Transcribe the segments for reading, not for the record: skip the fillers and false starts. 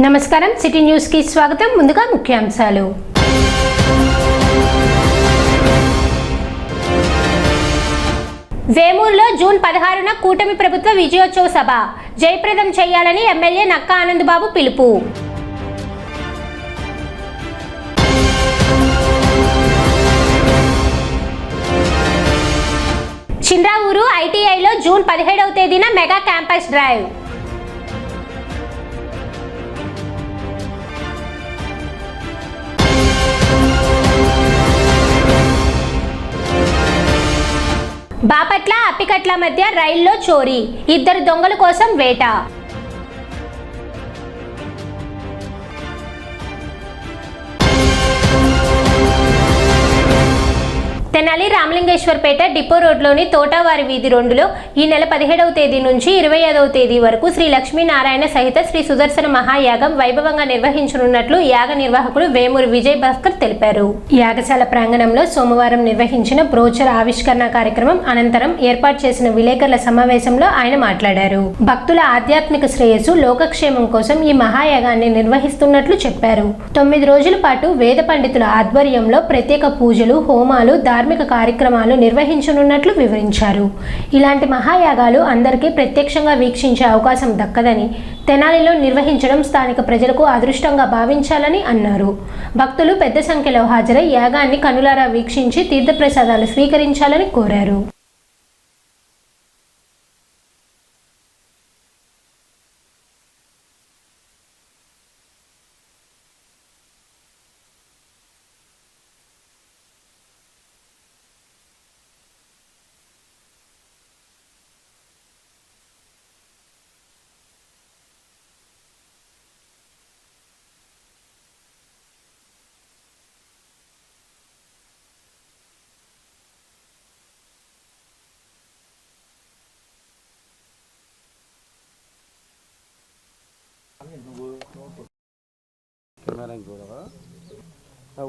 నమస్కారం city news కి స్వాగతం. ముందుగా ముఖ్యాంశాలు. వేమూరులో జూన్ 16న కూటమి ప్రభుత్వ విజయోత్సవ సభ జయప్రదం చేయాలని ఎమ్మెల్యే నక్కా ఆనందబాబు పిలుపు. చింద్రావూరు ఐటీఐలో జూన్ 17వ తేదీన mega campus drive. Bapatla Appikatla మధ్య రైల్లో చోరీ, 2 దొంగల కోసం వేట. తెనాలి రామలింగేశ్వర్పేట డిపో రోడ్లోని తోటవారి వీధి 2లో ఈ నెల 17వ తేదీ నుంచి 25వ తేదీ వరకు శ్రీ లక్ష్మీనారాయణ సహిత శ్రీ సుదర్శన మహాయాగం వైభవంగా నిర్వహించనున్నట్లు యాగ నిర్వాహకుడు వేమూరి విజయ్ భాస్కర్ తెలిపారు. యాగశాల ప్రాంగణంలో సోమవారం నిర్వహించిన బ్రోచర్ ఆవిష్కరణ కార్యక్రమం అనంతరం ఏర్పాటు చేసిన విలేకరుల సమావేశంలో ఆయన మాట్లాడారు. భక్తుల ఆధ్యాత్మిక శ్రేయస్సు, లోకక్షేమం కోసం ఈ మహాయాగాన్ని నిర్వహిస్తున్నట్లు చెప్పారు. 9 రోజుల పాటు వేద పండితుల ఆధ్వర్యంలో ప్రత్యేక పూజలు, హోమాలు, ధార్మిక కార్యక్రమాలు నిర్వహించనున్నట్లు వివరించారు. ఇలాంటి మహాయాగాలు అందరికీ ప్రత్యక్షంగా వీక్షించే అవకాశం దక్కదని, తెనాలిలో నిర్వహించడం స్థానిక ప్రజలకు అదృష్టంగా భావించాలని అన్నారు. భక్తులు పెద్ద సంఖ్యలో హాజరై యాగాన్ని కనులారా వీక్షించి తీర్థప్రసాదాలు స్వీకరించాలని కోరారు.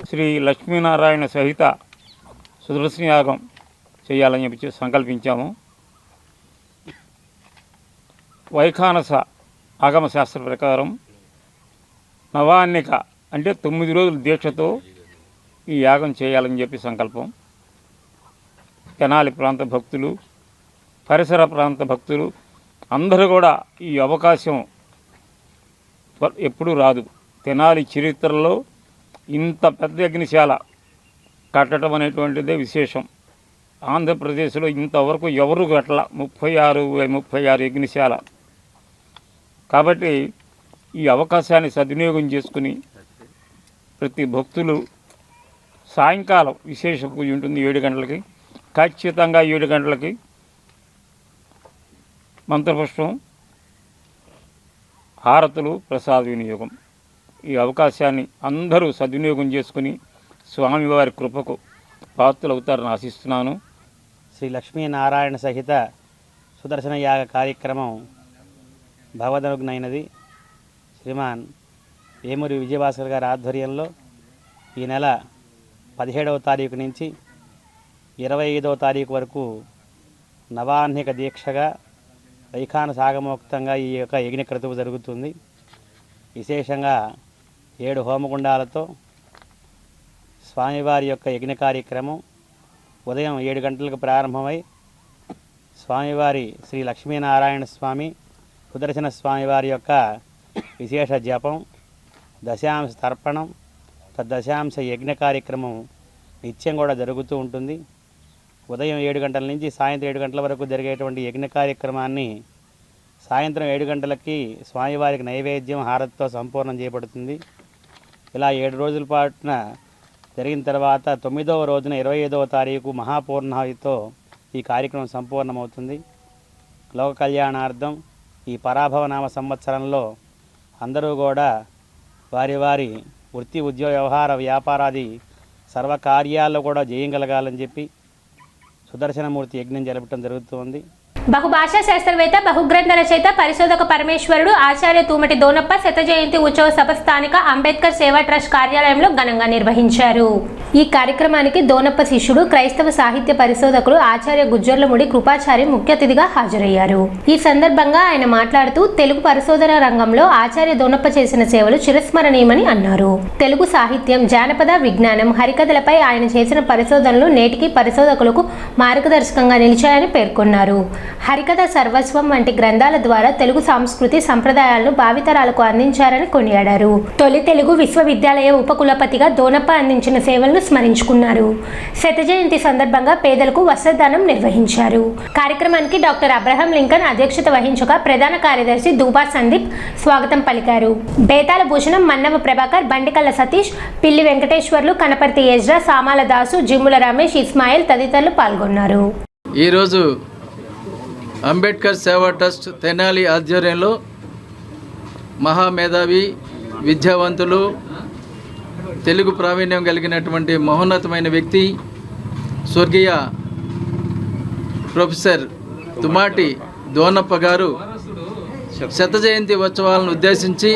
శ్రీ లక్ష్మీనారాయణ సహిత సుదర్శన యాగం చేయాలని చెప్పి సంకల్పించాము. వైఖానస ఆగమ శాస్త్ర ప్రకారం నవాన్నిక అంటే 9 రోజుల దీక్షతో ఈ యాగం చేయాలని చెప్పి సంకల్పం. తెనాలి ప్రాంత భక్తులు, పరిసర ప్రాంత భక్తులు అందరూ కూడా ఈ అవకాశం ఎప్పుడూ రాదు. తెనాలి చరిత్రలో ఇంత పెద్ద యజ్ఞశాల కట్టడం అనేటువంటిదే విశేషం. ఆంధ్రప్రదేశ్లో ఇంతవరకు ఎవరు కట్టల 36 యజ్ఞశాల. కాబట్టి ఈ అవకాశాన్ని సద్వినియోగం చేసుకుని ప్రతి భక్తులు సాయంకాలం విశేష పూజ ఉంటుంది 7 గంటలకి. ఖచ్చితంగా 7 గంటలకి మంత్రపుష్పం, హారతులు, ప్రసాద వినియోగం. ఈ అవకాశాన్ని అందరూ సద్వినియోగం చేసుకుని స్వామివారి కృపకు పాత్రలవుతారని ఆశిస్తున్నాను. శ్రీ లక్ష్మీనారాయణ సహిత సుదర్శన యాగ కార్యక్రమం భగవదనుగ్నైనది. శ్రీమాన్ వేమూరి విజయభాస్కర్ గారి ఆధ్వర్యంలో ఈ నెల 17వ తారీఖు నుంచి 25వ తారీఖు వరకు నవాహ్నిక దీక్షగా వైఖాన సాగమోక్తంగా ఈ యొక్క యజ్ఞ క్రతువు జరుగుతుంది. విశేషంగా 7 హోమగుండాలతో స్వామివారి యొక్క యజ్ఞ కార్యక్రమం ఉదయం 7 గంటలకు ప్రారంభమై స్వామివారి శ్రీ లక్ష్మీనారాయణ స్వామి, సుదర్శన స్వామివారి యొక్క విశేష జపం, దశాంశ తర్పణం, తద్దశాంశ యజ్ఞ కార్యక్రమం నిత్యం కూడా జరుగుతూ ఉంటుంది. ఉదయం 7 గంటల నుంచి సాయంత్రం 7 గంటల వరకు జరిగేటువంటి యజ్ఞ కార్యక్రమాన్ని సాయంత్రం 7 గంటలకి స్వామివారికి నైవేద్యం, హారతితో సంపూర్ణం చేయబడుతుంది. ఇలా 7 రోజుల పాటున జరిగిన తర్వాత 9వ రోజున 25వ తారీఖు మహాపూర్ణాహుతితో ఈ కార్యక్రమం సంపూర్ణమవుతుంది. లోక కళ్యాణార్థం ఈ పరాభవనామ సంవత్సరంలో అందరూ కూడా వారి వారి వృత్తి, ఉద్యోగ, వ్యవహార, వ్యాపారాది సర్వకార్యాల్లో కూడా జయం కలగాలని చెప్పి సుదర్శనమూర్తి యజ్ఞం జరపడం జరుగుతుంది. బహుభాషా శాస్త్రవేత్త, బహుగ్రంథ రచయిత, పరిశోధక పరమేశ్వరుడు ఆచార్య తూమటి దోనప్ప శత జయంతి ఉత్సవ సభ స్థానిక అంబేద్కర్ సేవా ట్రస్ట్ కార్యాలయంలో ఘనంగా నిర్వహించారు. ఈ కార్యక్రమానికి దోనప్ప శిష్యుడు, క్రైస్తవ సాహిత్య పరిశోధకులు ఆచార్య గుజ్జర్లముడి కృపాచారి ముఖ్య అతిథిగా హాజరయ్యారు. ఈ సందర్భంగా ఆయన మాట్లాడుతూ తెలుగు పరిశోధన రంగంలో ఆచార్య దోనప్ప చేసిన సేవలు చిరస్మరణీయమని అన్నారు. తెలుగు సాహిత్యం, జానపద విజ్ఞానం, హరికథలపై ఆయన చేసిన పరిశోధనలు నేటికి పరిశోధకులకు మార్గదర్శకంగా నిలిచాయని పేర్కొన్నారు. హరికథ సర్వస్వం వంటి గ్రంథాల ద్వారా తెలుగు సంస్కృతి సంప్రదాయాలను భావితరాలకు అందించారని కొనియాడారు. తొలి తెలుగు విశ్వవిద్యాలయ ఉపకులపతిగా దోనప్ప అందించిన సేవలను స్మరించుకున్నారు. శత జయంతి సందర్భంగా పేదలకు వస్త్రదానం నిర్వహించారు. కార్యక్రమానికి డాక్టర్ అబ్రహం లింకన్ అధ్యక్షత వహించగా ప్రధాన కార్యదర్శి దూబా సందీప్ స్వాగతం పలికారు. బేతాల భూషణం, మన్నవ ప్రభాకర్, బండికల్ల సతీష్, పిల్లి వెంకటేశ్వర్లు, కనపర్తి ఎజ్రా, సామాల దాసు, జిమ్ముల రమేష్, ఇస్మాయిల్ తదితరులు పాల్గొన్నారు. ఈరోజు అంబేద్కర్ సేవా ట్రస్ట్ తెనాలి ఆధ్వర్యంలో మహామేధావి, విద్యావంతులు, తెలుగు ప్రావీణ్యం కలిగినటువంటి మహోన్నతమైన వ్యక్తి స్వర్గీయ ప్రొఫెసర్ తుమాటి దోనప్ప గారు శత జయంతి ఉత్సవాలను ఉద్దేశించి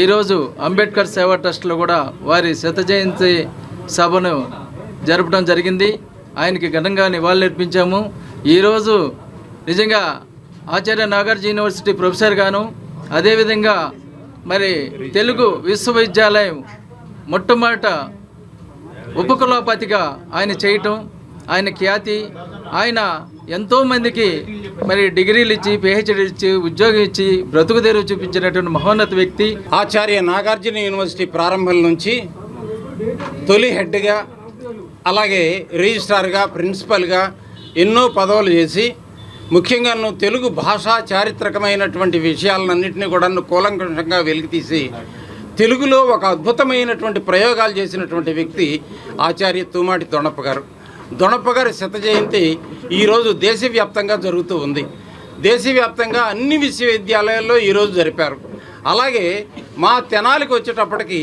ఈరోజు అంబేద్కర్ సేవా ట్రస్ట్లో కూడా వారి శత జయంతి సభను జరపడం జరిగింది. ఆయనకి ఘనంగా నివాళులర్పించాము. ఈరోజు నిజంగా ఆచార్య నాగార్జున యూనివర్సిటీ ప్రొఫెసర్ గాను, అదేవిధంగా మరి తెలుగు విశ్వవిద్యాలయం మొట్టమొదట ఉపకులపతిగా ఆయన చేయటం, ఆయన ఖ్యాతి, ఆయన ఎంతోమందికి మరి డిగ్రీలు ఇచ్చి, పిహెచ్డీలు ఇచ్చి, ఉద్యోగం ఇచ్చి, బ్రతుకు తెరువు చూపించినటువంటి మహోన్నత వ్యక్తి. ఆచార్య నాగార్జున యూనివర్సిటీ ప్రారంభం నుంచి తొలి హెడ్గా, అలాగే రిజిస్ట్రార్గా, ప్రిన్సిపల్గా ఎన్నో పదవులు చేసి, ముఖ్యంగా తెలుగు భాషా చారిత్రకమైనటువంటి విషయాలన్నింటినీ కూడా కూలంకషంగా వెలికితీసి తెలుగులో ఒక అద్భుతమైనటువంటి ప్రయోగాలు చేసినటువంటి వ్యక్తి ఆచార్య తుమాటి దొనప్ప గారు. దొనప్ప గారి శత జయంతి ఈరోజు దేశవ్యాప్తంగా జరుగుతూ ఉంది. దేశవ్యాప్తంగా అన్ని విశ్వవిద్యాలయాల్లో ఈరోజు జరిపారు. అలాగే మా తెనాలికి వచ్చేటప్పటికి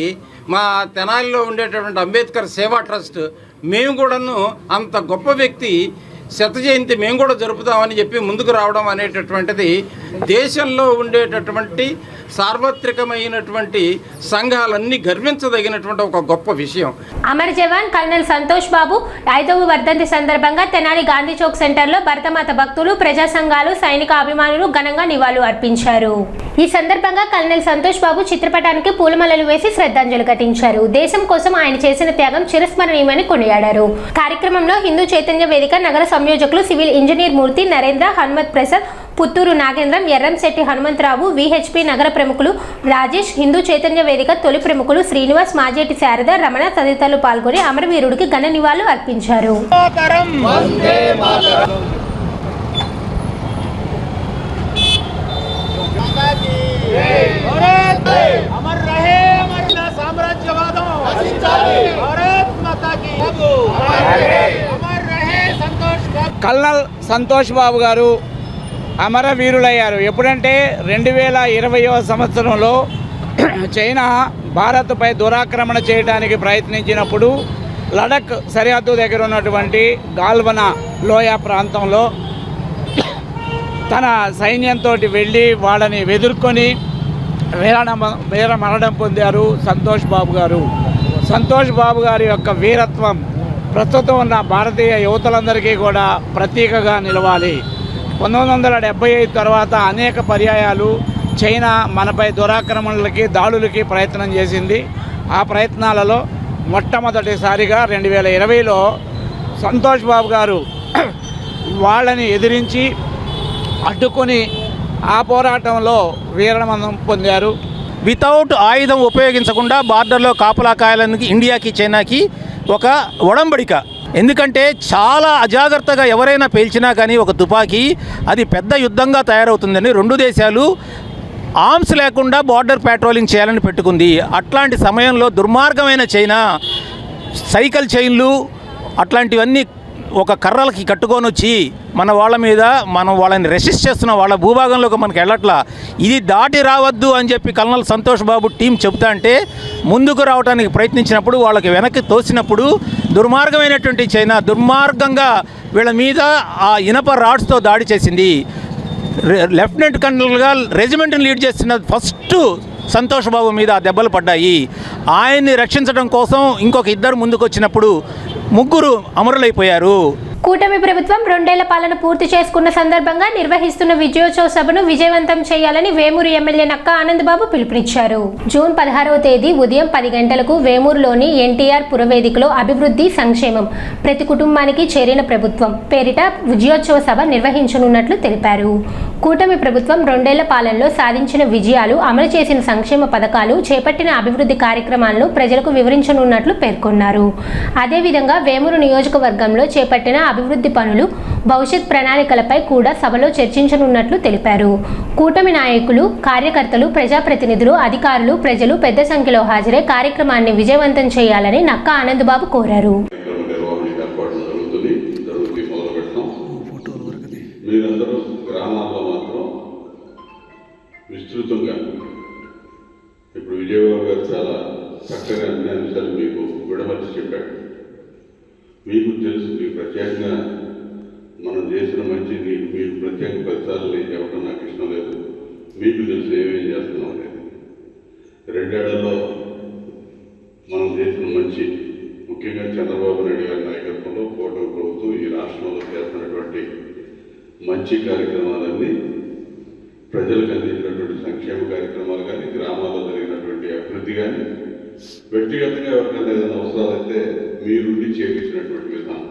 మా తెనాలిలో ఉండేటటువంటి అంబేద్కర్ సేవా ట్రస్ట్ మేము కూడాను అంత గొప్ప వ్యక్తి శత జయంతి మేము కూడా జరుపుదామని చెప్పి ముందుకు రావడం అనేటటువంటిది దేశంలో ఉండేటటువంటి సార్వత్రికమైనటువంటి సంఘాలన్నీ గర్వించదగినటువంటి ఒక గొప్ప విషయం. అమర్ జవాన్ కల్నల్ సంతోష్ బాబు 5వ వర్ధంతి సందర్భంగా తెనాలి గాంధీ చౌక్ సెంటర్లో భరతమాత భక్తులు, ప్రజా సంఘాలు, సైనిక అభిమానులు ఘనంగా నివాళులు అర్పించారు. ఈ సందర్భంగా కల్నల్ సంతోష్ బాబు చిత్రపటానికి పూలమాలలు వేసి శ్రద్ధాంజలి ఘటించారు. దేశం కోసం ఆయన చేసిన త్యాగం చిరస్మరణీయమని కొనియాడారు. కార్యక్రమంలో హిందూ చైతన్య వేదిక నగర సంయోజకులు సివిల్ ఇంజనీర్ మూర్తి, నరేంద్ర, హనుమత్ ప్రసాద్, పుత్తూరు నాగేంద్రం, ఎర్రంశెట్టి హనుమంతరావు, విహెచ్పి నగర ప్రముఖులు రాజేష్, హిందూ చైతన్య వేదిక తొలి ప్రముఖులు శ్రీనివాస్, మాజేటి శారద, రమణ తదితరులు పాల్గొని అమరవీరుడికి ఘన నివాళులు అర్పించారు. కల్నల్ సంతోష్ బాబు గారు అమరవీరులయ్యారు. ఎప్పుడంటే 2020వ సంవత్సరంలో చైనా భారత్పై దురాక్రమణ చేయడానికి ప్రయత్నించినప్పుడు లడఖ్ సరిహద్దు దగ్గర ఉన్నటువంటి గాల్వన లోయ ప్రాంతంలో తన సైన్యంతో వెళ్ళి వాళ్ళని ఎదుర్కొని వీర మరణం పొందారు సంతోష్ బాబు గారు. సంతోష్ బాబు గారి యొక్క వీరత్వం ప్రస్తుతం ఉన్న భారతీయ యువతులందరికీ కూడా ప్రతీకగా నిలవాలి. 1975 తర్వాత అనేక పర్యాయాలు చైనా మనపై దురాక్రమణలకి, దాడులకి ప్రయత్నం చేసింది. ఆ ప్రయత్నాలలో మొట్టమొదటిసారిగా 2020లో సంతోష్ బాబు గారు వాళ్ళని ఎదిరించి అడ్డుకొని ఆ పోరాటంలో వీరమరణం పొందారు. వితౌట్ ఆయుధం ఉపయోగించకుండా బార్డర్లో కాపలా కాయాలని ఇండియాకి, చైనాకి ఒక ఒడంబడిక. ఎందుకంటే చాలా అజాగ్రత్తగా ఎవరైనా పేల్చినా కానీ ఒక తుపాకీ అది పెద్ద యుద్ధంగా తయారవుతుందని రెండు దేశాలు ఆర్మ్స్ లేకుండా బార్డర్ పెట్రోలింగ్ చేయాలని పెట్టుకుంది. అట్లాంటి సమయంలో దుర్మార్గమైన చైనా సైకిల్ చైన్లు అట్లాంటివన్నీ ఒక కర్రలకి కట్టుకొని వచ్చి మన వాళ్ళ మీద మనం వాళ్ళని రెసిస్ట్ చేస్తున్న వాళ్ళ భూభాగంలోకి మనకి వెళ్ళట్లా, ఇది దాటి రావద్దు అని చెప్పి కల్నల్ సంతోష్ బాబు టీం చెప్తా అంటే ముందుకు రావడానికి ప్రయత్నించినప్పుడు వాళ్ళకి వెనక్కి తోసినప్పుడు దుర్మార్గమైనటువంటి చైనా దుర్మార్గంగా వీళ్ళ మీద ఆ ఇనప రాడ్స్తో దాడి చేసింది. లెఫ్టినెంట్ కర్నల్గా రెజిమెంట్ని లీడ్ చేస్తున్న ఫస్ట్ సంతోష్ బాబు మీద ఆ దెబ్బలు పడ్డాయి. ఆయన్ని రక్షించడం కోసం ఇంకొక ఇద్దరు ముందుకు వచ్చినప్పుడు ముగ్గురు అమరులైపోయారు. కూటమి ప్రభుత్వం 2 ఏళ్ల పాలన పూర్తి చేసుకున్న సందర్భంగా నిర్వహిస్తున్న విజయోత్సవ సభను విజయవంతం చేయాలని వేమూరు ఎమ్మెల్యే నక్కా ఆనందబాబు పిలుపునిచ్చారు. జూన్ 16వ తేదీ ఉదయం 10 గంటలకు వేమూరులోని ఎన్టీఆర్ పురవేదికలో అభివృద్ధి సంక్షేమం ప్రతి కుటుంబానికి చేరిన ప్రభుత్వం పేరిట విజయోత్సవ సభ నిర్వహించనున్నట్లు తెలిపారు. కూటమి ప్రభుత్వం 2 ఏళ్ల పాలనలో సాధించిన విజయాలు, అమలు చేసిన సంక్షేమ పథకాలు, చేపట్టిన అభివృద్ధి కార్యక్రమాలను ప్రజలకు వివరించనున్నట్లు పేర్కొన్నారు. అదేవిధంగా వేమూరు నియోజకవర్గంలో చేపట్టిన అభివృద్ధి పనులు, భవిష్యత్ ప్రణాళికలపై కూడా సభలో చర్చించనున్నట్లు తెలిపారు. కూటమి నాయకులు, కార్యకర్తలు, ప్రజాప్రతినిధులు, అధికారులు, ప్రజలు పెద్ద సంఖ్యలో హాజరై కార్యక్రమాన్ని విజయవంతం చేయాలని నక్కా ఆనందబాబు కోరారు. మీరందరూ గ్రామాల్లో మాత్రం విస్తృతంగా ఇప్పుడు విజయబాబు గారు చాలా చక్కగా అన్ని అంశాలు మీకు విడమర్చి చెప్పాడు. మీకు తెలుసు, మీకు ప్రత్యేకంగా మనం చేసిన మంచిని మీకు ప్రత్యేక ఫలితాలు నేను చెప్పడం నాకు ఇష్టం లేదు. మీకు తెలుసు ఏమేం చేస్తున్నాం అనేది. 2 ఏళ్లలో మనం చేసిన మంచి, ముఖ్యంగా చంద్రబాబు నాయుడు గారి నాయకత్వంలో కూటమి ప్రభుత్వం ఈ రాష్ట్రంలో చేస్తున్నటువంటి మంచి కార్యక్రమాలన్నీ, ప్రజలకు అందించినటువంటి సంక్షేమ కార్యక్రమాలు కానీ, గ్రామాల్లో జరిగినటువంటి అభివృద్ధి కానీ, వ్యక్తిగతంగా ఎవరికైనా ఏదైనా అవసరాలు అయితే మీరుండి చేయించినటువంటి విధానం.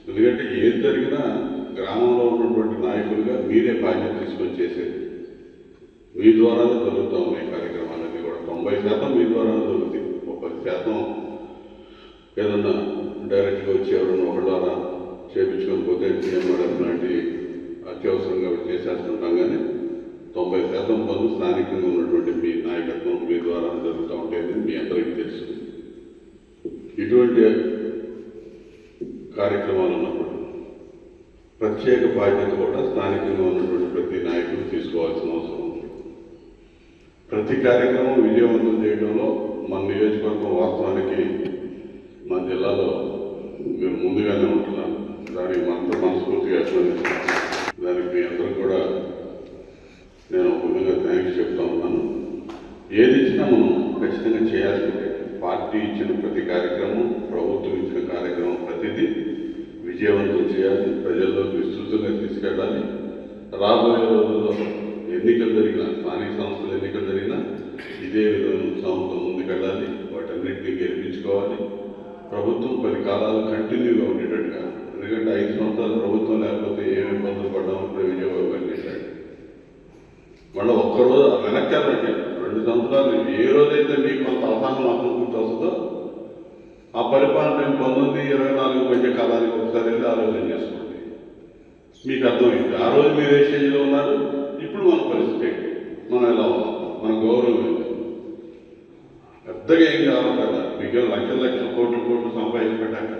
ఎందుకంటే ఏది జరిగినా గ్రామంలో ఉన్నటువంటి నాయకులుగా మీరే బాధ్యత తీసుకొని చేసేది. మీ ద్వారానే జరుగుతూ ఉన్నాయి కార్యక్రమాలన్నీ కూడా. 90% మీ ద్వారానే జరుగుతాయి. 10% ఏదన్నా డైరెక్ట్గా వచ్చి ఎవరన్నా ఒక ద్వారా చేయించుకొని పోతే సీఎంఆర్ఎఫ్ లాంటి అత్యవసరంగా చేసేస్తుంటాం. కానీ 90% పనులు స్థానికంగా ఉన్నటువంటి మీ నాయకత్వం, మీ ద్వారా జరుగుతూ ఉండేది మీ అందరికీ తెలుసు. ఇటువంటి కార్యక్రమాలు ఉన్నప్పుడు ప్రత్యేక బాధ్యత కూడా స్థానికంగా ఉన్నటువంటి ప్రతి నాయకులు తీసుకోవాల్సిన అవసరం ఉంది. ప్రతి కార్యక్రమం విజయవంతం చేయడంలో మన నియోజకవర్గం వాస్తవానికి మన జిల్లాలో మీరు ముందుగానే ఉంటున్నారు. దానికి మనస్ఫూర్తిగా దానికి మీ అందరూ కూడా నేను ఒక విధంగా థ్యాంక్స్ చెప్తా ఉన్నాను. ఏది ఇచ్చినా మనం ఖచ్చితంగా చేయాల్సిందే. పార్టీ ఇచ్చిన ప్రతి కార్యక్రమం, ప్రభుత్వం ఇచ్చిన కార్యక్రమం ప్రతిదీ విజయవంతం చేయాలి, ప్రజల్లోకి విస్తృతంగా తీసుకెళ్ళాలి. రాబోయే రోజుల్లో ఎన్నికలు జరిగినా, స్థానిక సంస్థల ఎన్నికలు జరిగినా ఇదే విధంగా ఉత్సాహంతో ముందుకెళ్ళాలి. వాటన్నిటినీ గెలిపించుకోవాలి. ప్రభుత్వం 10 కాలాలు కంటిన్యూగా ఉండేటట్టుగా. ఎందుకంటే 5 సంవత్సరాలు ప్రభుత్వం లేకపోతే ఏమి ఇబ్బందులు పడ్డామో ఇప్పుడు విజయబాబు గారు చేశాడు. మళ్ళీ ఒక్కరోజు వెనక్కి వెళ్ళండి. 2 సంవత్సరాలు ఏ రోజైతే మీకు కొంత అవగాహన మాత్రం పూర్తి వస్తుందో ఆ పరిపాలన మేము 19-24 మధ్య కాలానికి ఒకసారి వెళ్ళి ఆలోచన చేసుకోండి. మీకు అర్థమైంది. ఆ రోజు మీరు ఏ స్టేజ్లో ఉన్నారు, ఇప్పుడు మన పరిస్థితి ఏంటి, మనం ఎలా ఉన్నాం, మన గౌరవం ఏంటి. పెద్దగా ఏం కావాలి కదా, మీకు లక్షల కోట్లు సంపాదించి పెట్టాక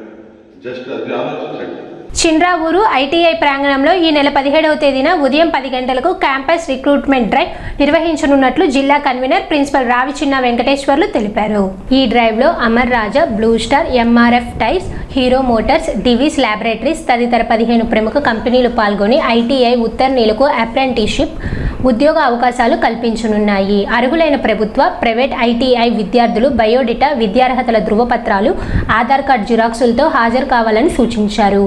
జస్ట్ అది ఆలోచించండి. చిన్రావూరు ఐటీఐ ప్రాంగణంలో ఈ నెల 17వ తేదీన ఉదయం 10 గంటలకు క్యాంపస్ రిక్రూట్మెంట్ డ్రైవ్ నిర్వహించనున్నట్లు జిల్లా కన్వీనర్ ప్రిన్సిపల్ రావిచిన్న వెంకటేశ్వర్లు తెలిపారు. ఈ డ్రైవ్లో Amar Raja, Blue Star, MRF tyres, Hero Motors, Divi's laboratories తదితర 15 ప్రముఖ కంపెనీలు పాల్గొని ఐటీఐ ఉత్తర్ణీలకు అప్రెంటిస్షిప్ ఉద్యోగ అవకాశాలు కల్పించనున్నాయి. అర్హులైన ప్రభుత్వ, ప్రైవేట్ ఐటీఐ విద్యార్థులు బయోడేటా, విద్యార్హతల ధృవపత్రాలు, ఆధార్ కార్డు జిరాక్సులతో హాజరు కావాలని సూచించారు.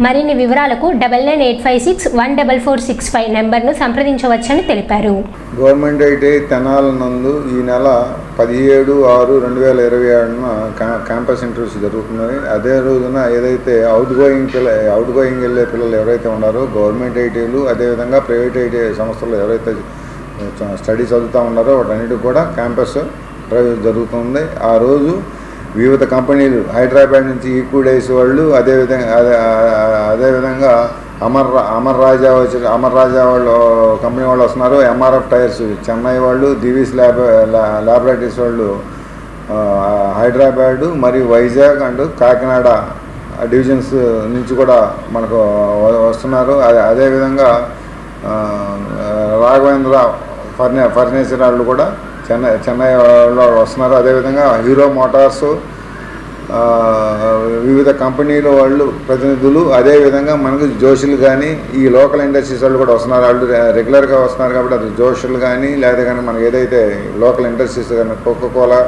మరిన్ని వివరాలకు 9985614465 నెంబర్ను సంప్రదించవచ్చని తెలిపారు. గవర్నమెంట్ ఐటీఐ తెనాలి నందు ఈ నెల 17/6/2027న క్యాంపస్ ఇంటర్వ్యూస్ జరుగుతున్నాయి. అదే రోజున ఏదైతే అవుట్ గోయింగ్ వెళ్ళే పిల్లలు ఎవరైతే ఉన్నారో గవర్నమెంట్ ఐటీఐలు, అదేవిధంగా ప్రైవేట్ ఐటీఐ సంస్థలు ఎవరైతే స్టడీ చదువుతూ ఉన్నారో వాటన్నిటికి కూడా క్యాంపస్ డ్రైవ్ జరుగుతుంది. ఆ రోజు వివిధ కంపెనీలు, హైదరాబాద్ నుంచి ఈక్విడైస్ వాళ్ళు, అదేవిధంగా అమర్ రాజా వాళ్ళు కంపెనీ వాళ్ళు వస్తున్నారు. ఎంఆర్ఎఫ్ టైర్స్ చెన్నై వాళ్ళు, దివిస్ ల్యాబొరేటరీస్ వాళ్ళు హైదరాబాదు మరియు వైజాగ్ అండ్ కాకినాడ డివిజన్స్ నుంచి కూడా మనకు వస్తున్నారు. అదేవిధంగా రాఘవేంద్ర ఫర్నిచర్ వాళ్ళు కూడా చెన్నైలో వస్తున్నారు. అదేవిధంగా హీరో మోటార్స్, వివిధ కంపెనీల వాళ్ళు ప్రతినిధులు, అదేవిధంగా మనకు జోషులు కానీ ఈ లోకల్ ఇండస్ట్రీస్ వాళ్ళు కూడా వస్తున్నారు. వాళ్ళు రెగ్యులర్గా వస్తున్నారు కాబట్టి అది జోషులు కానీ లేదా కానీ మనకి ఏదైతే లోకల్ ఇండస్ట్రీస్ కానీ కోకోకోలా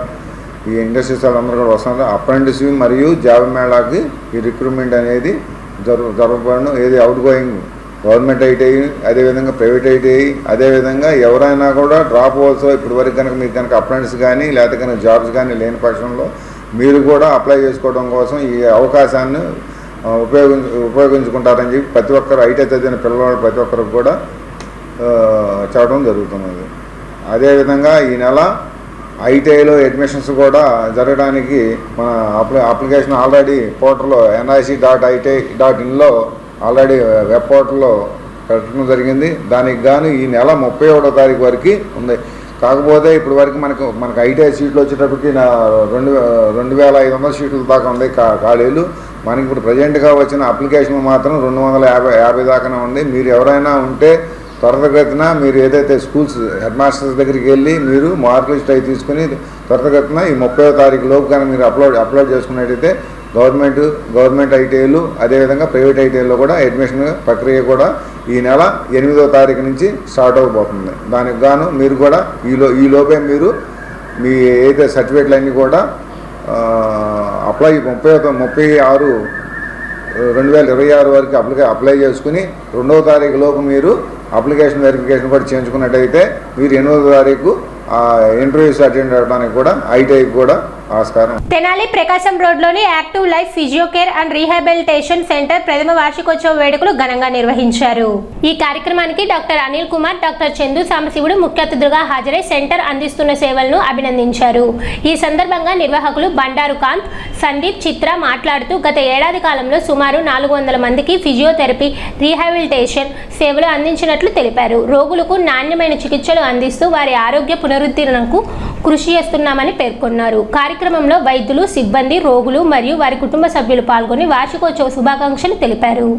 ఈ ఇండస్ట్రీస్ వాళ్ళందరూ కూడా వస్తున్నారు. అప్రెంటిస్ మరియు జాబ్ మేళాకి ఈ రిక్రూట్మెంట్ అనేది జరగబడను. ఏది అవుట్ గోయింగ్ గవర్నమెంట్ ఐటీఐ, అదేవిధంగా ప్రైవేట్ ఐటీఐ, అదేవిధంగా ఎవరైనా కూడా డ్రాప్ అవర్స్ ఇప్పటి వరకు కనుక మీకు కనుక అప్రెంటిస్ కానీ లేకపోతే కనుక జాబ్స్ కానీ లేని పక్షంలో మీరు కూడా అప్లై చేసుకోవడం కోసం ఈ అవకాశాన్ని ఉపయోగించుకుంటారని చెప్పి ప్రతి ఒక్కరు ఐటీఐ చదివిన పిల్లవాళ్ళు ప్రతి ఒక్కరికి కూడా చెప్పడం జరుగుతున్నది. అదేవిధంగా ఈ నెల ఐటీఐలో అడ్మిషన్స్ కూడా జరగడానికి మన అప్లికేషన్ ఆల్రెడీ పోర్టల్లో nic.iti.inలో ఆల్రెడీ వెబ్ పోర్టల్లో పెట్టడం జరిగింది. దానికి గాను ఈ నెల 31వ తారీఖు వరకు ఉంది. కాకపోతే ఇప్పటి వరకు మనకు ఐటీఐ సీట్లు వచ్చేటప్పటికి 2500 సీట్ల దాకా ఉంది ఖాళీలు. మనకి ఇప్పుడు ప్రజెంట్గా వచ్చిన అప్లికేషన్ మాత్రం 250 దాకానే ఉంది. మీరు ఎవరైనా ఉంటే త్వరితగతిన మీరు ఏదైతే స్కూల్స్ హెడ్ మాస్టర్స్ దగ్గరికి వెళ్ళి మీరు మార్క్ లిస్ట్ అవి తీసుకుని త్వరితగతిన ఈ 30వ తారీఖు లోపు కానీ మీరు అప్లోడ్ చేసుకున్నట్టయితే గవర్నమెంట్ ఐటీఐలు అదేవిధంగా ప్రైవేట్ ఐటీఐలో కూడా అడ్మిషన్ ప్రక్రియ కూడా ఈ నెల 8వ తారీఖు నుంచి స్టార్ట్ అవబోతుంది. దానికి గాను మీరు కూడా ఈ లోపే మీరు మీ ఏదైతే సర్టిఫికేట్లు అన్నీ కూడా 30/6/2026 వరకు అప్లై చేసుకుని 2వ తారీఖు లోపు మీరు అప్లికేషన్ వెరిఫికేషన్ కూడా చేయించుకున్నట్టయితే మీరు 8వ తారీఖు ఇంటర్వ్యూస్ అటెండ్ అవ్వడానికి కూడా ఐటీఐకి కూడా ఆస్కారం. తెనాలి ప్రకాశం రోడ్లోని active life physio care and rehabilitation centre ప్రథమ వార్షికోత్సవ వేడుకలు ఘనంగా నిర్వహించారు. ఈ కార్యక్రమానికి డాక్టర్ అనిల్ కుమార్, డాక్టర్ చందు సాంబశివుడు ముఖ్య అతిథులుగా హాజరై సెంటర్ అందిస్తున్న సేవలను అభినందించారు. ఈ సందర్భంగా నిర్వాహకులు బండారు కాంత్, సందీప్, చిత్ర మాట్లాడుతూ గత ఏడాది కాలంలో సుమారు 400 మందికి ఫిజియోథెరపీ, రీహాబిలిటేషన్ సేవలు అందించినట్లు తెలిపారు. రోగులకు నాణ్యమైన చికిత్సలు అందిస్తూ వారి ఆరోగ్య పునరుద్ధరణకు కృషి చేస్తున్నామని పేర్కొన్నారు. కార్యక్రమంలో వైద్యులు, సిబ్బంది, రోగులు మరియు వారి కుటుంబ సభ్యులు పాల్గొని వార్షికోత్సవ శుభాకాంక్షలు తెలిపారు.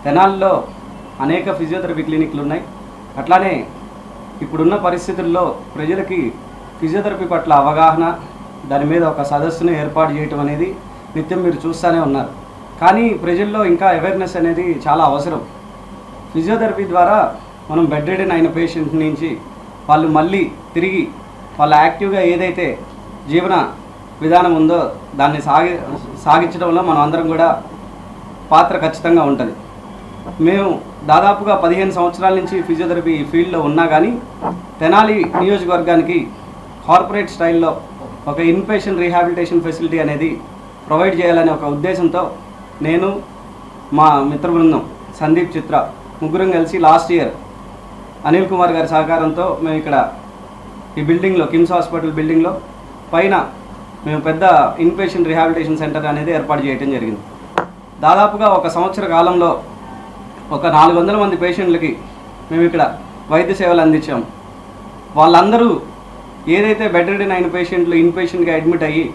తెనాలిలో అనేక ఫిజియోథెరపీ క్లినిక్లు ఉన్నాయి. అట్లానే ఇప్పుడున్న పరిస్థితుల్లో ప్రజలకి ఫిజియోథెరపీ పట్ల అవగాహన, దాని మీద ఒక సదస్సును ఏర్పాటు చేయటం అనేది నిత్యం మీరు చూస్తూనే ఉన్నారు. కానీ ప్రజల్లో ఇంకా అవేర్నెస్ అనేది చాలా అవసరం. ఫిజియోథెరపీ ద్వారా మనం బెడ్ రిడెన్ అయిన పేషెంట్ నుంచి వాళ్ళు మళ్ళీ తిరిగి వాళ్ళ యాక్టివ్గా ఏదైతే జీవన విధానం ఉందో దాన్ని సాగించడంలో మనం అందరం కూడా పాత్ర ఖచ్చితంగా ఉంటుంది. మేము దాదాపుగా 15 సంవత్సరాల నుంచి ఫిజియోథెరపీ ఫీల్డ్లో ఉన్నా కానీ తెనాలి నియోజకవర్గానికి కార్పొరేట్ స్టైల్లో ఒక ఇన్పేషెంట్ రీహాబిలిటేషన్ ఫెసిలిటీ అనేది ప్రొవైడ్ చేయాలనే ఒక ఉద్దేశంతో నేను, మా మిత్ర బృందం సందీప్, చిత్ర ముగ్గురం కలిసి లాస్ట్ ఇయర్ అనిల్ కుమార్ గారి సహకారంతో మేము ఇక్కడ ఈ బిల్డింగ్లో, కిమ్స్ హాస్పిటల్ బిల్డింగ్లో పైన మేము పెద్ద ఇన్పేషెంట్ రీహాబిలిటేషన్ సెంటర్ అనేది ఏర్పాటు చేయడం జరిగింది. దాదాపుగా ఒక సంవత్సర కాలంలో ఒక 400 మంది పేషెంట్లకి మేము ఇక్కడ వైద్య సేవలు అందించాము. వాళ్ళందరూ ఏదైతే బెడ్ రిడెన్ అయిన పేషెంట్లు ఇన్పేషెంట్గా అడ్మిట్ అయ్యి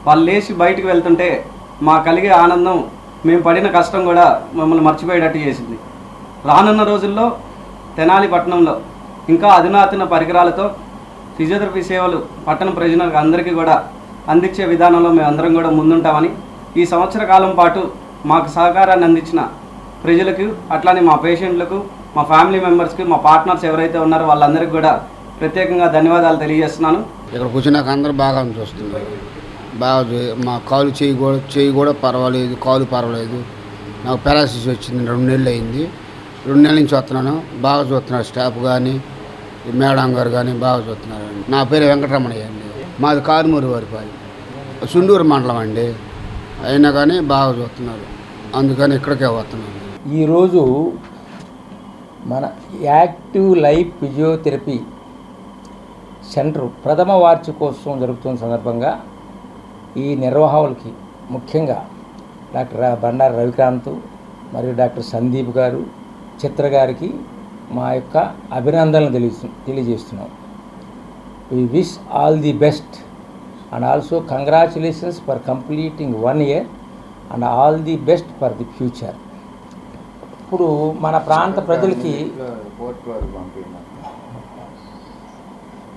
వాళ్ళు లేచి బయటకు వెళ్తుంటే మా కలిగే ఆనందం, మేము పడిన కష్టం కూడా మమ్మల్ని మర్చిపోయేటట్టు చేసింది. రానున్న రోజుల్లో తెనాలి పట్టణంలో ఇంకా అధునాతన పరికరాలతో ఫిజియోథెరపీ సేవలు పట్టణ ప్రజలకు అందరికీ కూడా అందించే విధానంలో మేమందరం కూడా ముందుంటామని, ఈ సంవత్సర కాలం పాటు మాకు సహకారాన్ని అందించిన ప్రజలకు, అట్లానే మా పేషెంట్లకు, మా ఫ్యామిలీ మెంబర్స్కి, మా పార్ట్నర్స్ ఎవరైతే ఉన్నారో వాళ్ళందరికీ కూడా ప్రత్యేకంగా ధన్యవాదాలు తెలియజేస్తున్నాను. ఇక్కడ కూర్చున్నాక అందరూ బాగా చూస్తున్నారు. బాగా మా కాలు చేయి కూడా పర్వాలేదు, కాలు పర్వాలేదు. నాకు పారాసిస్ వచ్చింది, 2 నెలలు అయింది. 2 నెలల నుంచి వస్తున్నాను. బాగా చూస్తున్నారు స్టాఫ్ కానీ, మేడం గారు కానీ బాగా చూస్తున్నారు. నా పేరు వెంకటరమణయ్య అండి. మాది కారుమూరు వారిపాలి, సుండూరు మండలం అండి. అయినా కానీ బాగా చూస్తున్నారు, అందుకని ఇక్కడికే వస్తున్నాను. ఈరోజు మన యాక్టివ్ లైఫ్ ఫిజియోథెరపీ సెంటర్ ప్రథమ వార్షికోత్సవం జరుగుతున్న సందర్భంగా ఈ నిర్వాహకులకి ముఖ్యంగా డాక్టర్ బండారు రవికాంత్ మరియు డాక్టర్ సందీప్ గారు, చిత్ర గారికి మా యొక్క అభినందనలు తెలియజేస్తున్నాం. We wish all the best and also congratulations for completing 1 year and all the best for the future. ఇప్పుడు మన ప్రాంత ప్రజలకి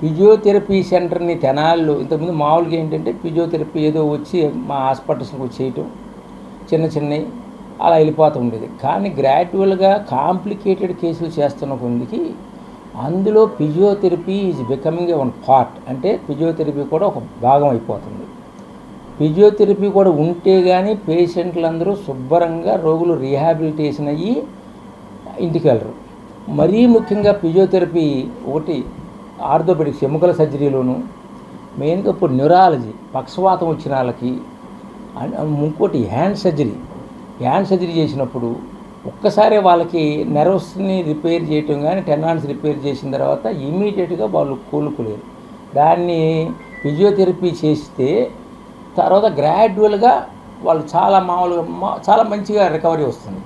ఫిజియోథెరపీ సెంటర్ని తెనాల్లో ఇంతకుముందు మామూలుగా ఏంటంటే ఫిజియోథెరపీ ఏదో వచ్చి మా హాస్పిటల్స్కి వచ్చి చేయటం చిన్నవి అలా వెళ్ళిపోతూ ఉండేది. కానీ గ్రాడ్యువల్గా కాంప్లికేటెడ్ కేసులు చేస్తున్న కొద్దికి అందులో physiotherapy is becoming a one part. అంటే ఫిజియోథెరపీ కూడా ఒక భాగం అయిపోతుంది. ఫిజియోథెరపీ కూడా ఉంటే కానీ పేషెంట్లందరూ శుభ్రంగా రోగులు రీహాబిలిటేషన్ అయ్యి ఇంటికి వెళ్ళరు. మరీ ముఖ్యంగా ఫిజియోథెరపీ ఒకటి ఆర్థోపెడిక్స్ ఎముకల సర్జరీలోను, మెయిన్గా ఇప్పుడు న్యూరాలజీ పక్షవాతం వచ్చిన వాళ్ళకి, ఇంకోటి హ్యాండ్ సర్జరీ చేసినప్పుడు ఒక్కసారి వాళ్ళకి నెర్వ్స్ని రిపేర్ చేయటం కానీ టెండాన్స్ రిపేర్ చేసిన తర్వాత ఇమీడియట్గా వాళ్ళు కోలుకోలేరు. దాన్ని ఫిజియోథెరపీ చేస్తే తర్వాత గ్రాడ్యువల్గా వాళ్ళు చాలా మంచిగా రికవరీ వస్తుంది.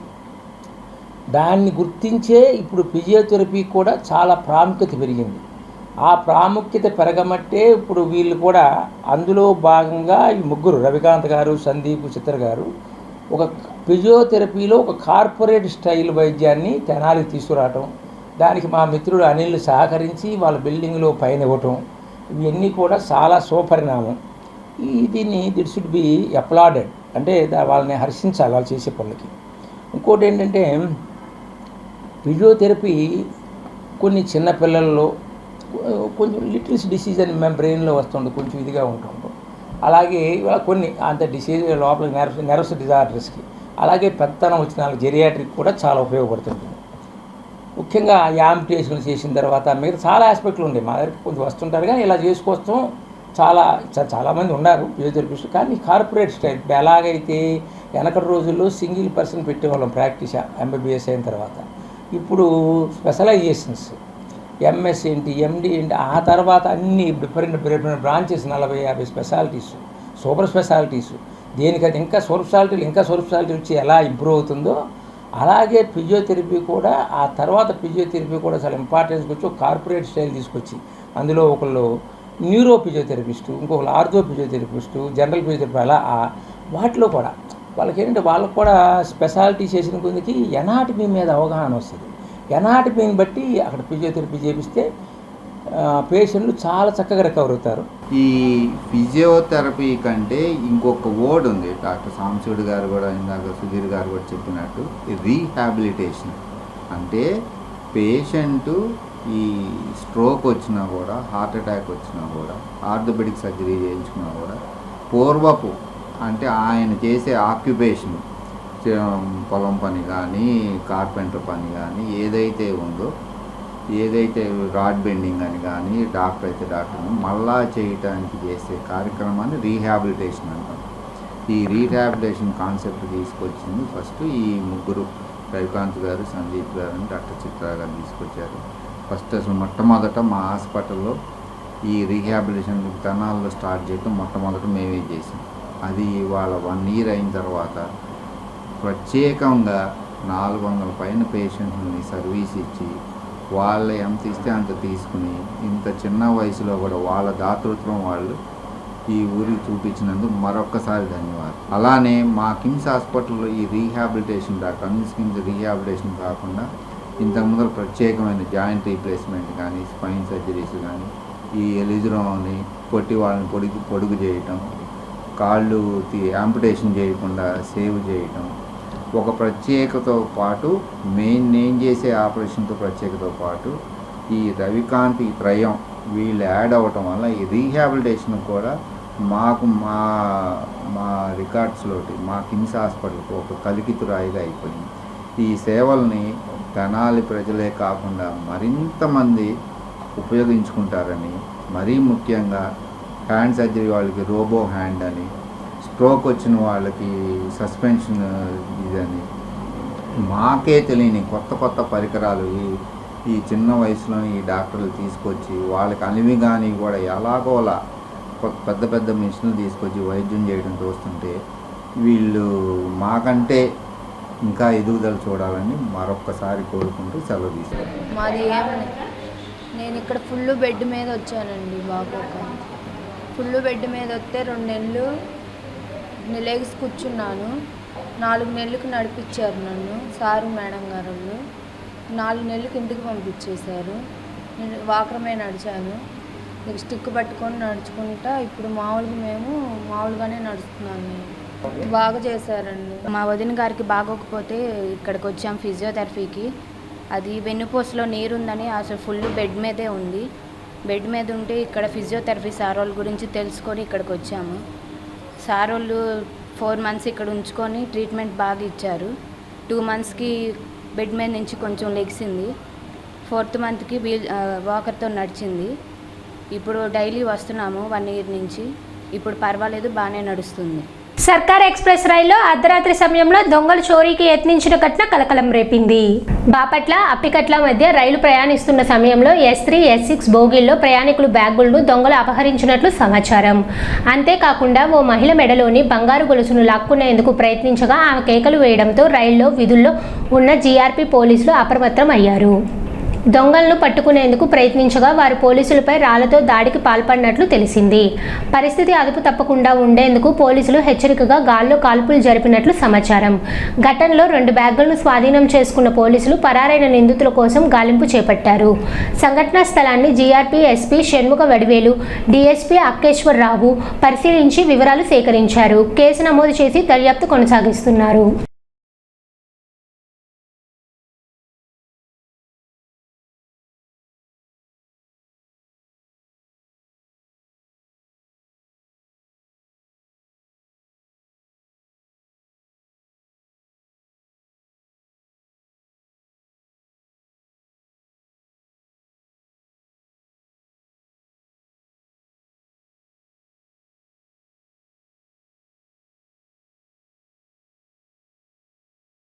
దాన్ని గుర్తించే ఇప్పుడు ఫిజియోథెరపీ కూడా చాలా ప్రాముఖ్యత పెరిగింది. ఆ ప్రాముఖ్యత పెరగమట్టే ఇప్పుడు వీళ్ళు కూడా అందులో భాగంగా ఈ ముగ్గురు రవికాంత్ గారు, సందీప్, చిత్ర గారు ఒక ఫిజియోథెరపీలో ఒక కార్పొరేట్ స్టైల్ వైద్యాన్ని తెనాలికి తీసుకురావటం, దానికి మా మిత్రుడు అనిల్ సహకరించి వాళ్ళ బిల్డింగ్లో పైన ఇవ్వటం, ఇవన్నీ కూడా చాలా శుభపరిణామం. దీన్ని దిట్ షుడ్ బి అప్లాడెడ్. అంటే వాళ్ళని హర్షించాలి వాళ్ళు చేసే పనులకి. ఇంకోటి ఏంటంటే ఫిజియోథెరపీ కొన్ని చిన్నపిల్లల్లో కొంచెం లిటిల్స్ డిసీజ్ అని మేము బ్రెయిన్లో వస్తుంది, కొంచెం ఇదిగా ఉంటుంటాం. అలాగే కొన్ని అంత డిసీజ్ లోపల నెర్వ్స్ డిజార్డర్స్కి, అలాగే పెద్దతనం వచ్చిన వాళ్ళకి జెరియాట్రిక్ కూడా చాలా ఉపయోగపడుతుంది. ముఖ్యంగా యాంపిటేషన్లు చేసిన తర్వాత మిగతా చాలా ఆస్పెక్ట్లు ఉంటాయి. మా దగ్గరికి కొంచెం వస్తుంటారు కానీ ఇలా చేసుకొస్తాం చాలామంది ఉన్నారు ఫిజియోథెరపిస్టులు. కానీ కార్పొరేట్ స్టైల్ ఎలాగైతే వెనకటి రోజుల్లో సింగిల్ పర్సన్ పెట్టేవాళ్ళం ప్రాక్టీస్ ఎంబీబీఎస్ అయిన తర్వాత, ఇప్పుడు స్పెషలైజేషన్స్ ఎంఎస్ ఏంటి, ఎండి ఏంటి, ఆ తర్వాత అన్ని different branches 40-50 specialities, super specialities. దేనికది ఇంకా సూపర్ స్పెషాలిటీ వచ్చి ఎలా ఇంప్రూవ్ అవుతుందో అలాగే ఫిజియోథెరపీ కూడా ఆ తర్వాత ఫిజియోథెరపీ కూడా చాలా ఇంపార్టెన్స్ వచ్చి ఒక కార్పొరేట్ స్టైల్ తీసుకొచ్చి అందులో ఒకళ్ళు న్యూరో ఫిజియోథెరపిస్టు, ఇంకొకళ్ళు ఆర్థో ఫిజియోథెరపిస్టు, జనరల్ ఫిజియోథెరపీ, అలా వాటిలో కూడా వాళ్ళకి ఏంటంటే వాళ్ళకు కూడా స్పెషాలిటీ చేసిన కొద్దికి ఎనాటమీ మీద అవగాహన వస్తుంది. ఎనాటమీని బట్టి అక్కడ ఫిజియోథెరపీ చేపిస్తే పేషెంట్లు చాలా చక్కగా రికవర్ అవుతారు. ఈ ఫిజియోథెరపీ కంటే ఇంకొక వర్డ్ ఉంది, డాక్టర్ సాంశివుడు గారు కూడా ఇందాక సుధీర్ గారు కూడా చెప్పినట్టు, రీహాబిలిటేషన్. అంటే పేషెంటు ఈ స్ట్రోక్ వచ్చినా కూడా, హార్ట్ అటాక్ వచ్చినా కూడా, ఆర్థోపెడిక్ సర్జరీ చేయించుకున్నా కూడా పూర్వపు అంటే ఆయన చేసే ఆక్యుపేషన్ పొలం పని కానీ కార్పెంటర్ పని కానీ ఏదైతే ఉందో, ఏదైతే రాడ్ బెండింగ్ అని కానీ డాక్టర్ అయితే డాక్టర్ని మళ్ళా చేయటానికి చేసే కార్యక్రమాన్ని రీహాబిలిటేషన్ అంటాం. ఈ రీహాబిలిటేషన్ కాన్సెప్ట్ తీసుకొచ్చింది ఫస్ట్ ఈ ముగ్గురు, రవికాంత్ గారు, సందీప్ గారు అని డాక్టర్ చిత్ర గారు తీసుకొచ్చారు. ఫస్ట్ అసలు మొట్టమొదట మా హాస్పిటల్లో ఈ రీహాబిలిటేషన్ తెనాల్లో స్టార్ట్ చేయడం మొట్టమొదట మేమే చేసాం. అది ఇవాళ 1 year అయిన తర్వాత ప్రత్యేకంగా 400 పైన పేషెంట్ని సర్వీస్ ఇచ్చి వాళ్ళు ఎంత ఇస్తే అంత తీసుకుని ఇంత చిన్న వయసులో కూడా వాళ్ళ దాతృత్వం వాళ్ళు ఈ ఊరికి చూపించినందుకు మరొక్కసారి ధన్యవాదాలు. అలానే మా కిమ్స్ హాస్పిటల్లో ఈ రీహాబిలిటేషన్ డాక్టర్ అన్ని స్కిమ్స్ రీహాబిలిటేషన్ కాకుండా ఇంతకుముందు ప్రత్యేకమైన జాయింట్ రీప్లేస్మెంట్ కానీ, స్పైన్ సర్జరీస్ కానీ, ఈ ఎలిజరోని పొట్టి వాళ్ళని పొడుగు చేయటం, కాళ్ళు యాంపిటేషన్ చేయకుండా సేవ్ చేయటం, ఒక ప్రత్యేకతో పాటు నేను చేసే ఆపరేషన్తో ప్రత్యేకతో పాటు ఈ రవికాంత్ ఈ త్రయం వీళ్ళు యాడ్ అవ్వటం వల్ల ఈ రీహాబిలిటేషన్ కూడా మాకు మా రికార్డ్స్లోటి మా కిమ్స్ హాస్పిటల్కి ఒక కలికితురాయిగా అయిపోయింది. ఈ సేవల్ని తెనాలి ప్రజలే కాకుండా మరింతమంది ఉపయోగించుకుంటారని, మరీ ముఖ్యంగా హ్యాండ్ సర్జరీ వాళ్ళకి రోబో హ్యాండ్ అని, స్ట్రోక్ వచ్చిన వాళ్ళకి సస్పెన్షన్ ఇదని, మాకే తెలియని కొత్త కొత్త పరికరాలు ఈ చిన్న వయసులో ఈ డాక్టర్లు తీసుకొచ్చి వాళ్ళకి అలివి కానీ కూడా ఎలాగోలా పెద్ద పెద్ద మిషన్లు తీసుకొచ్చి వైద్యం చేయడం చూస్తుంటే వీళ్ళు మాకంటే ఇంకా ఎదుగుదల చూడాలని మరొక్కసారి కోరుకుంటూ సెలవు తీసుకుంటాం. మాది నేను ఇక్కడ ఫుల్ బెడ్ మీద వచ్చానండి బాబు. ఫుల్ బెడ్ మీద వస్తే 2 నెలలు లెగ్స్ కూర్చున్నాను. 4 నెలలకు నడిపించారు నన్ను సారు మేడం గారు. 4 నెలలకు ఇంటికి పంపించేశారు. నేను వాకరమే నడిచాను. స్టిక్ పట్టుకొని నడుచుకుంటా ఇప్పుడు మామూలుగానే నడుస్తున్నాను. బాగా చేశారండి. మా వదిన గారికి బాగోకపోతే ఇక్కడికి వచ్చాం ఫిజియోథెరపీకి. అది వెన్నుపూసలో నీరుందని అసలు ఫుల్ బెడ్ మీదే ఉంది. బెడ్ మీద ఉంటే ఇక్కడ ఫిజియోథెరపీ సార్ వాళ్ళ గురించి తెలుసుకొని ఇక్కడికి వచ్చాము. సార్ వాళ్ళు 4 మంత్స్ ఇక్కడ ఉంచుకొని ట్రీట్మెంట్ బాగా ఇచ్చారు. 2 మంత్స్కి బెడ్ మీద నుంచి కొంచెం లెగిసింది. 4th మంత్కి వాకర్తో నడిచింది. ఇప్పుడు డైలీ వస్తున్నాము 1 ఇయర్ నుంచి. ఇప్పుడు పర్వాలేదు, బాగానే నడుస్తుంది. సర్కార్ ఎక్స్ప్రెస్ రైల్లో అర్ధరాత్రి సమయంలో దొంగలు చోరీకి యత్నించిన ఘటన కలకలం రేపింది. బాపట్ల అప్పికట్ల మధ్య రైలు ప్రయాణిస్తున్న సమయంలో S3, S6 బోగీల్లో ప్రయాణికులు బ్యాగులను దొంగలు అపహరించినట్లు సమాచారం. అంతేకాకుండా ఓ మహిళ మెడలోని బంగారు గొలుసును లాక్కునేందుకు ప్రయత్నించగా ఆమె కేకలు వేయడంతో రైల్లో విధుల్లో ఉన్న GRP పోలీసులు అప్రమత్తం అయ్యారు. దొంగలను పట్టుకునేందుకు ప్రయత్నించగా వారు పోలీసులపై రాళ్లతో దాడికి పాల్పడినట్లు తెలిసింది. పరిస్థితి అదుపు తప్పకుండా ఉండేందుకు పోలీసులు హెచ్చరికగా గాల్లో కాల్పులు జరిపినట్లు సమాచారం. ఘటనలో 2 బ్యాగులను స్వాధీనం చేసుకున్న పోలీసులు పరారైన నిందితుల కోసం గాలింపు చేపట్టారు. సంఘటనా స్థలాన్ని GRP SP Shanmukha Vadivelu, DSP Akkeshwararao పరిశీలించి వివరాలు సేకరించారు. కేసు నమోదు చేసి దర్యాప్తు కొనసాగిస్తున్నారు.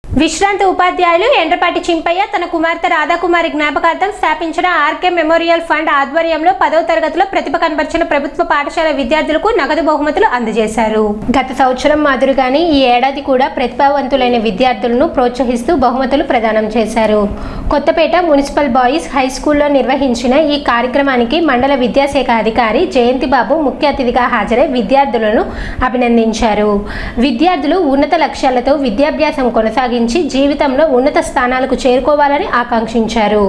విశ్రాంత ఉపాధ్యాయులు ఎండ్రపాటి చింపయ్య తన కుమార్తె రాధాకుమారి జ్ఞాపకార్థం స్థాపించిన RK మెమోరియల్ ఫండ్ ఆధ్వర్యంలో 10వ తరగతిలో ప్రతిభ కనబర్చిన ప్రభుత్వ పాఠశాల విద్యార్థులకు నగదు బహుమతులు అందజేశారు. గత సంవత్సరం మాదిరిగానే ఈ ఏడాది కూడా ప్రతిభావంతులైన విద్యార్థులను ప్రోత్సహిస్తూ బహుమతులు ప్రదానం చేశారు. కొత్తపేట మున్సిపల్ బాయ్స్ హై స్కూల్లో నిర్వహించిన ఈ కార్యక్రమానికి మండల విద్యాశాఖ అధికారి జయంతిబాబు ముఖ్య అతిథిగా హాజరై విద్యార్థులను అభినందించారు. విద్యార్థులు ఉన్నత లక్ష్యాలతో విద్యాభ్యాసం కొనసాగించి జీవితంలో ఉన్నత స్థానాలకు చేరుకోవాలని ఆకాంక్షించారు.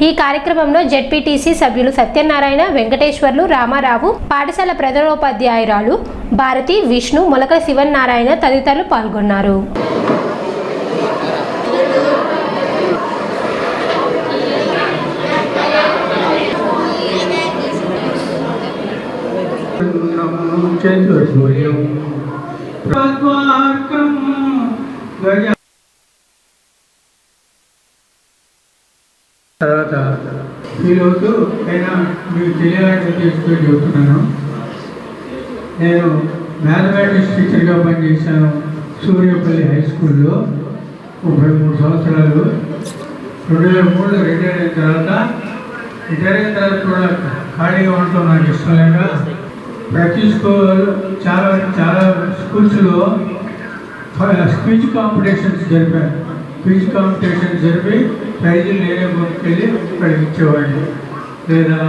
ఈ కార్యక్రమంలో ZPTC సభ్యులు సత్యనారాయణ, వెంకటేశ్వర్లు, రామారావు, పాఠశాల ప్రధానోపాధ్యాయురాలు భారతి, విష్ణు, మొలక శివనారాయణ తదితరులు పాల్గొన్నారు. తర్వాత ఈరోజు అయినా మీకు తెలియాలని చేసుకొని చెబుతున్నాను. నేను మ్యాథమెటిక్స్ టీచర్గా పనిచేశాను సూర్యపల్లి హై స్కూల్లో 33 సంవత్సరాలు. 2003 రిటైర్ అయిన తర్వాత కూడా ఖాళీగా ఉండటం నాకు ఇష్టం లేక ప్రతి స్కూల్ చాలా స్కూల్స్లో స్పీచ్ కాంపిటీషన్స్ జరిపాను. స్పీచ్ కాంపిటీషన్ జరిపి ప్రైజులు నేనే ముందుకెళ్ళి అక్కడికి ఇచ్చేవాడిని. లేదా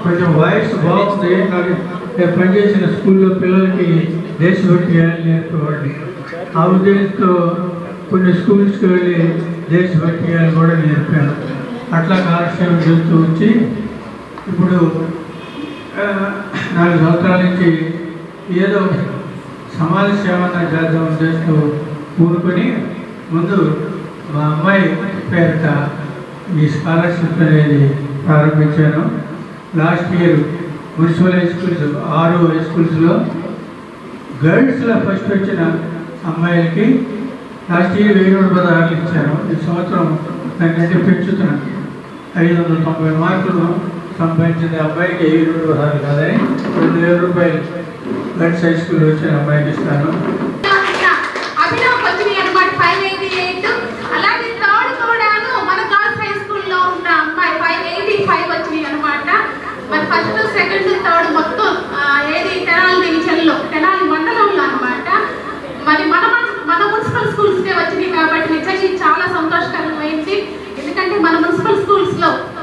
కొంచెం వాయిస్ బాగుంది నాకు నేను పనిచేసిన స్కూల్లో పిల్లలకి దేశభక్తి గేయాలు నేర్పేవాడిని. ఆ ఉద్దేశంతో కొన్ని స్కూల్స్కి వెళ్ళి దేశభక్తి గేయాలు కూడా నేర్పాను. అట్లా కాలక్షేమం చేస్తూ వచ్చి ఇప్పుడు 4 సంవత్సరాల నుంచి ఏదో సమాజ సేవన చేద్దామని చేస్తూ కూరుకొని ముందు మా అమ్మాయి పేరిట ఈ స్కాలర్షిప్ అనేది ప్రారంభించాను. Last year municipal high schools 6 high స్కూల్స్లో గర్ల్స్లో ఫస్ట్ వచ్చిన అమ్మాయిలకి లాస్ట్ ఇయర్ 1016 ఇచ్చాను. ఈ సంవత్సరం దానికంటే పెంచుతున్నాను. 590 మార్కులు సంపాదించిన అబ్బాయికి 1016 కాదని 2000 రూపాయలు గర్ల్స్ హై స్కూల్ వచ్చిన అమ్మాయికి ఇస్తాను. అభినవ్ వచ్చినాయి అన్నమాట 588. అలాగే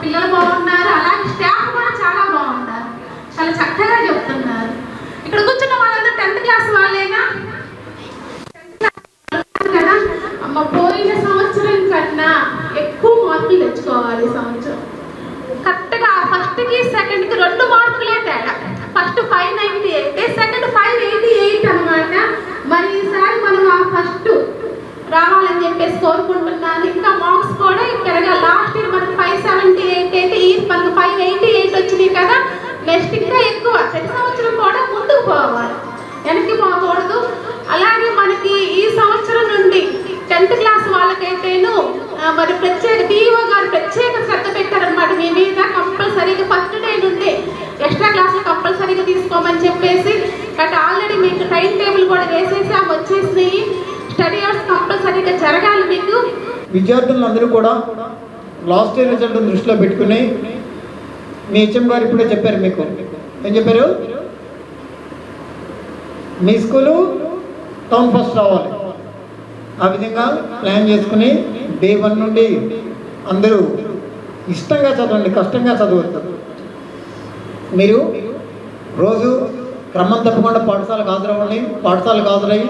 పిల్లలు బాగున్నారు, అలాగే స్టాఫ్ కూడా చాలా బాగున్నారు, చాలా చక్కగా చెప్తున్నారు. ఇక్కడ కూర్చున్న వాళ్ళందరూ 10th క్లాస్ వాళ్ళేనా? కదా అమ్మ, పోయిన సంవత్సరం కన్నా ఎక్కువ మార్కులు తెచ్చుకోవాలి ఈ సంవత్సరం. కరెక్ట్గా ఫస్ట్కి సెకండ్కి 2 మార్కులే తేడా. ఫస్ట్ 598, సెకండ్ 588 అనమాట. మరి ఈసారి మనం ఆ ఫస్ట్ రావాలని చెప్పేసి కోరుకుంటున్నాను. ఇంకా మార్క్స్ కూడా పెరగా. లాస్ట్ ఇయర్ మనకు 578 అయితే ఈ మనకు 588 వచ్చినాయి కదా. నెక్స్ట్ ఇంకా ఎక్కువ, ప్రతి సంవత్సరం కూడా ముందుకు పోవాలి, వెనక్కి పోకూడదు. అలాగే మనకి ఈ సంవత్సరం నుండి 10th క్లాస్ వాళ్ళకైతేను మరి ప్రత్యేక డిఓ గారు ప్రత్యేక శ్రద్ధ పెట్టారనమాట. మీ మీద కంపల్సరీగా ఫస్ట్ డే నుండి ఎక్స్ట్రా క్లాసులు కంపల్సరీగా తీసుకోమని చెప్పేసి, బట్ ఆల్రెడీ మీకు టైం టేబుల్ కూడా వేసేసి అవి వచ్చేసినాయి. స్టడీ అవర్స్ కంపల్సరీగా జరగాలి మీకు. విద్యార్థులందరూ కూడా లాస్ట్ ఇయర్ రిజల్ట్ దృష్టిలో పెట్టుకుని, మీ హెచ్ఎం గారు ఇప్పుడే చెప్పారు, మీకు ఏం చెప్పారు? మీ స్కూలు టౌన్ ఫస్ట్ రావాలి. ఆ విధంగా ప్లాన్ చేసుకుని డే 1 నుండి అందరూ ఇష్టంగా చదవండి, కష్టంగా చదవద్దు. మీరు రోజు క్రమం తప్పకుండా పాఠశాలకు హాజరవ్వండి. పాఠశాలకు హాజరయ్యి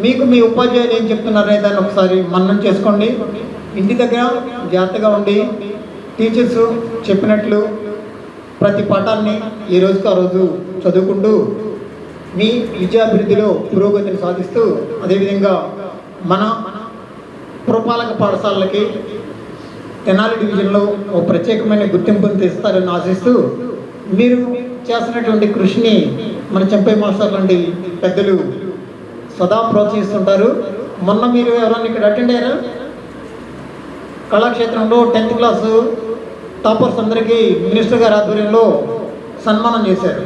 మీకు మీ ఉపాధ్యాయులు ఏం చెప్తున్నారనే దాన్ని ఒకసారి మననం చేసుకోండి. ఇంటి దగ్గర జాగ్రత్తగా ఉండి టీచర్స్ చెప్పినట్లు ప్రతి పాఠాన్ని ఈ రోజుకు ఆ రోజు చదువుకుంటూ మీ విద్యాభివృద్ధిలో పురోగతిని సాధిస్తూ, అదేవిధంగా మన పురపాలక పాఠశాలలకి తెనాలి డివిజన్లో ఒక ప్రత్యేకమైన గుర్తింపును తెస్తారని ఆశిస్తూ, మీరు చేస్తున్నటువంటి కృషిని మన చెంపై మాస్టర్ లాంటి పెద్దలు సదా ప్రోత్సహిస్తుంటారు. మొన్న మీరు ఎవరైనా ఇక్కడ అటెండ్ అయ్యారా? కళాక్షేత్రంలో 10th క్లాసు టాపర్స్ అందరికీ మినిస్టర్ గారి ఆధ్వర్యంలో సన్మానం చేశారు.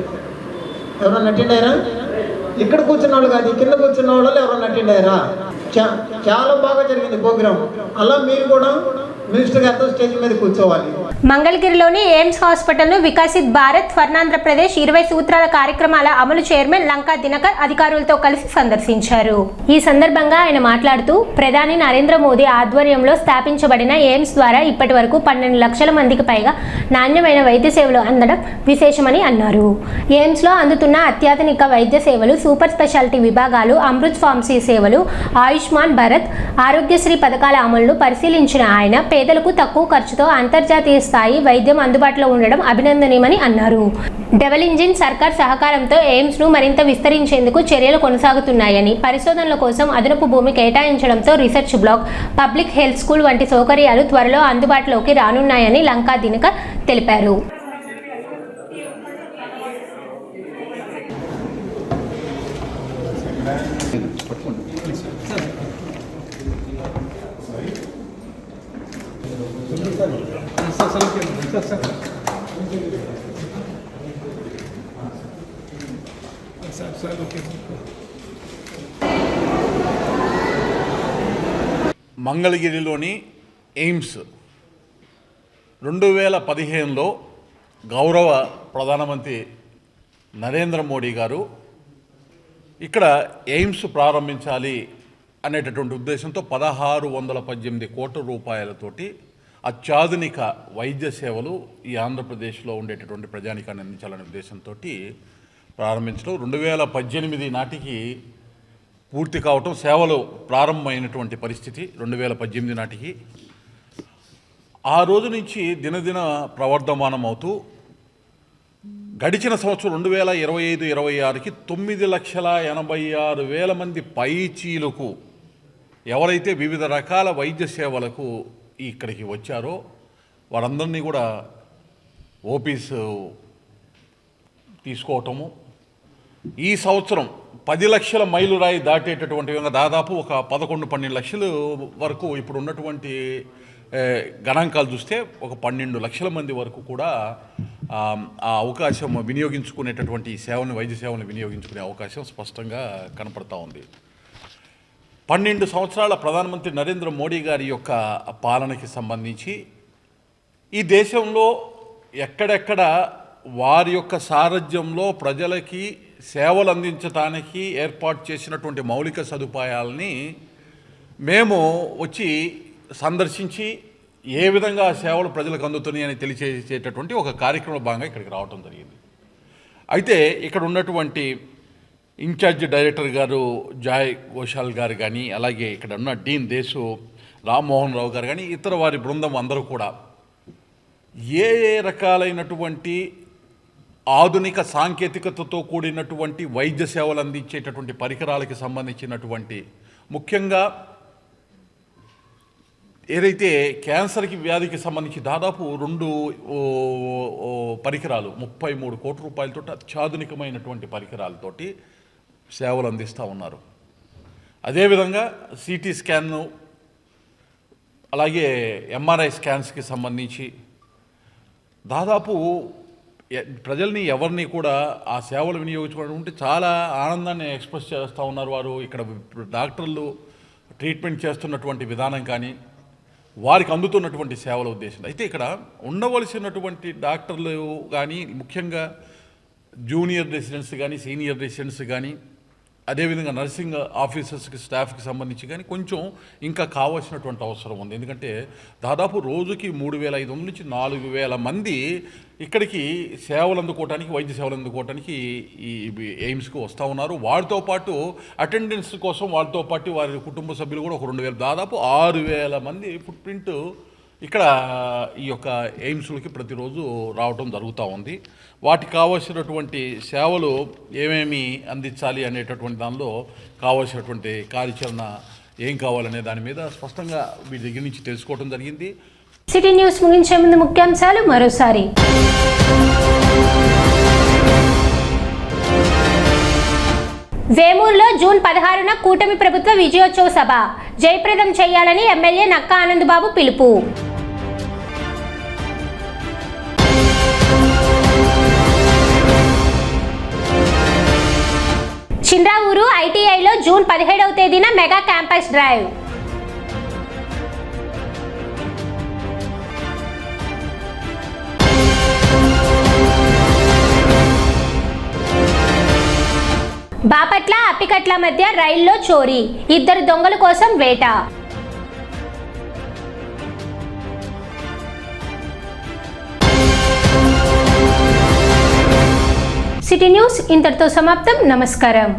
ఎవరైనా అటెండ్ అయ్యారా? ఇక్కడ కూర్చున్న వాళ్ళు కాదు, కింద కూర్చున్న వాళ్ళు ఎవరైనా అటెండ్ అయ్యారా? చాలా బాగా జరిగింది ప్రోగ్రామ్. అలా మీరు కూడా మినిస్టర్ గారితో స్టేజ్ మీద కూర్చోవాలి. మంగళగిరిలోని ఎయిమ్స్ హాస్పిటల్ను వికసిత్ భారత్ స్వర్ణాంధ్రప్రదేశ్ 20 సూత్రాల కార్యక్రమాల అమలు చైర్మన్ లంకా దినకర్ అధికారులతో కలిసి సందర్శించారు. ఈ సందర్భంగా ఆయన మాట్లాడుతూ, ప్రధాని నరేంద్ర మోదీ ఆధ్వర్యంలో స్థాపించబడిన ఎయిమ్స్ ద్వారా ఇప్పటి వరకు 12 లక్షల మందికి పైగా నాణ్యమైన వైద్య సేవలు అందడం విశేషమని అన్నారు. ఎయిమ్స్లో అందుతున్న అత్యాధునిక వైద్య సేవలు, సూపర్ స్పెషాలిటీ విభాగాలు, అమృత్ ఫార్మసీ సేవలు, ఆయుష్మాన్ భారత్, ఆరోగ్యశ్రీ పథకాల అమలును పరిశీలించిన ఆయన పేదలకు తక్కువ ఖర్చుతో అంతర్జాతీయ స్థాయి వైద్యం అందుబాటులో ఉండడం అభినందనీయమని అన్నారు. డబుల్ ఇంజిన్ సర్కార్ సహకారంతో ఎయిమ్స్ను మరింత విస్తరించేందుకు చర్యలు కొనసాగుతున్నాయని, పరిశోధనల కోసం అదనపు భూమి కేటాయించడంతో research block, public health school వంటి సౌకర్యాలు త్వరలో అందుబాటులోకి రానున్నాయని లంకా దినకర్ తెలిపారు. మంగళగిరిలోని ఎయిమ్స్ 2015లో గౌరవ ప్రధానమంత్రి నరేంద్ర మోడీ గారు ఇక్కడ ఎయిమ్స్ ప్రారంభించాలి అనేటటువంటి ఉద్దేశంతో 1618 కోట్ల రూపాయలతోటి అత్యాధునిక వైద్య సేవలు ఈ ఆంధ్రప్రదేశ్లో ఉండేటటువంటి ప్రజానికాన్ని అందించాలనే ఉద్దేశంతో ప్రారంభించడం 2018 నాటికి పూర్తి కావటం, సేవలు ప్రారంభమైనటువంటి పరిస్థితి 2018 నాటికి. ఆ రోజు నుంచి దినదిన ప్రవర్ధమానం అవుతూ గడిచిన సంవత్సరం 2025-26కి 9,86,000 మంది పైచీలకు ఎవరైతే వివిధ రకాల వైద్య సేవలకు ఇక్కడికి వచ్చారో వారందరినీ కూడా ఓపీస్ తీసుకోవటము. ఈ సంవత్సరం 10 లక్షల మైలురాయి దాటేటటువంటి విధంగా దాదాపు ఒక 11-12 లక్షల వరకు ఇప్పుడు ఉన్నటువంటి గణాంకాలు చూస్తే ఒక 12 లక్షల మంది వరకు కూడా ఆ అవకాశం వినియోగించుకునేటటువంటి సేవలను, వైద్య సేవలను వినియోగించుకునే అవకాశం స్పష్టంగా కనపడతా ఉంది. 12 సంవత్సరాల ప్రధానమంత్రి నరేంద్ర మోడీ గారి యొక్క పాలనకి సంబంధించి ఈ దేశంలో ఎక్కడెక్కడ వారి యొక్క సారథ్యంలో ప్రజలకి సేవలు అందించడానికి ఏర్పాటు చేసినటువంటి మౌలిక సదుపాయాలని మేము వచ్చి సందర్శించి ఏ విధంగా ఆ సేవలు ప్రజలకు అందుతున్నాయి అని తెలియచేసేటటువంటి ఒక కార్యక్రమం భాగంగా ఇక్కడికి రావడం జరిగింది. అయితే ఇక్కడ ఉన్నటువంటి ఇన్ఛార్జ్ డైరెక్టర్ గారు జాయ్ ఘోషాల్ గారు కానీ, అలాగే ఇక్కడ ఉన్న డీన్ దేశు రామ్మోహన్ రావు గారు కానీ, ఇతర వారి బృందం అందరూ కూడా ఏ రకాలైనటువంటి ఆధునిక సాంకేతికతతో కూడినటువంటి వైద్య సేవలు అందించేటటువంటి పరికరాలకి సంబంధించినటువంటి, ముఖ్యంగా ఏదైతే క్యాన్సర్కి వ్యాధికి సంబంధించి దాదాపు 2 పరికరాలు 33 కోట్ల రూపాయలతో అత్యాధునికమైనటువంటి పరికరాలతోటి సేవలు అందిస్తూ ఉన్నారు. అదేవిధంగా సిటీ స్కాన్ను, అలాగే ఎంఆర్ఐ స్కాన్స్కి సంబంధించి దాదాపు ప్రజల్ని ఎవరిని కూడా ఆ సేవలు వినియోగించుకోవడం ఉంటే చాలా ఆనందాన్ని ఎక్స్ప్రెస్ చేస్తూ ఉన్నారు. వారు ఇక్కడ డాక్టర్లు ట్రీట్మెంట్ చేస్తున్నటువంటి విధానం కానీ, వారికి అందుతున్నటువంటి సేవల ఉద్దేశం. అయితే ఇక్కడ ఉండవలసినటువంటి డాక్టర్లు కానీ, ముఖ్యంగా జూనియర్ రెసిడెంట్స్ కానీ, సీనియర్ రెసిడెంట్స్ కానీ, అదేవిధంగా నర్సింగ్ ఆఫీసర్స్కి స్టాఫ్కి సంబంధించి కానీ కొంచెం ఇంకా కావాల్సినటువంటి అవసరం ఉంది. ఎందుకంటే దాదాపు రోజుకి 3,500 నుంచి 4,000 మంది ఇక్కడికి సేవలు అందుకోవడానికి, వైద్య సేవలు అందుకోవడానికి ఈ ఎయిమ్స్కి వస్తూ ఉన్నారు. వారితో పాటు అటెండెన్స్ కోసం వారితో పాటు వారి కుటుంబ సభ్యులు కూడా ఒక 2,000, దాదాపు 6,000 మంది ఫుట్ ప్రింట్ ఇక్కడ ఈ యొక్క ఎయిమ్స్లకి ప్రతిరోజు రావడం జరుగుతూ ఉంది. వాటికి కావాల్సినటువంటి సేవలు ఏమేమి అందించాలి అనేటటువంటి దానిలో కావాల్సినటువంటి కార్యాచరణ ఏం కావాలనే దాని మీద స్పష్టంగా వీటి దగ్గర నుంచి తెలుసుకోవడం జరిగింది. సిటీ న్యూస్ ముగించే ముందు ముఖ్యాంశాలు మరోసారి. వేమూరులో జూన్ 16న కూటమి ప్రభుత్వ విజయోత్సవ సభ జయప్రదం చేయాలని ఎమ్మెల్యే నక్కా ఆనందబాబు పిలుపు. చింద్రావూరు ఐటీఐలో జూన్ 17వ తేదీన mega campus drive. Bapatla Appikatla మధ్య రైల్లో చోరీ, 2 దొంగల కోసం వేట. సిటీ న్యూస్ ఇంతటితో సమాప్తం. నమస్కారం.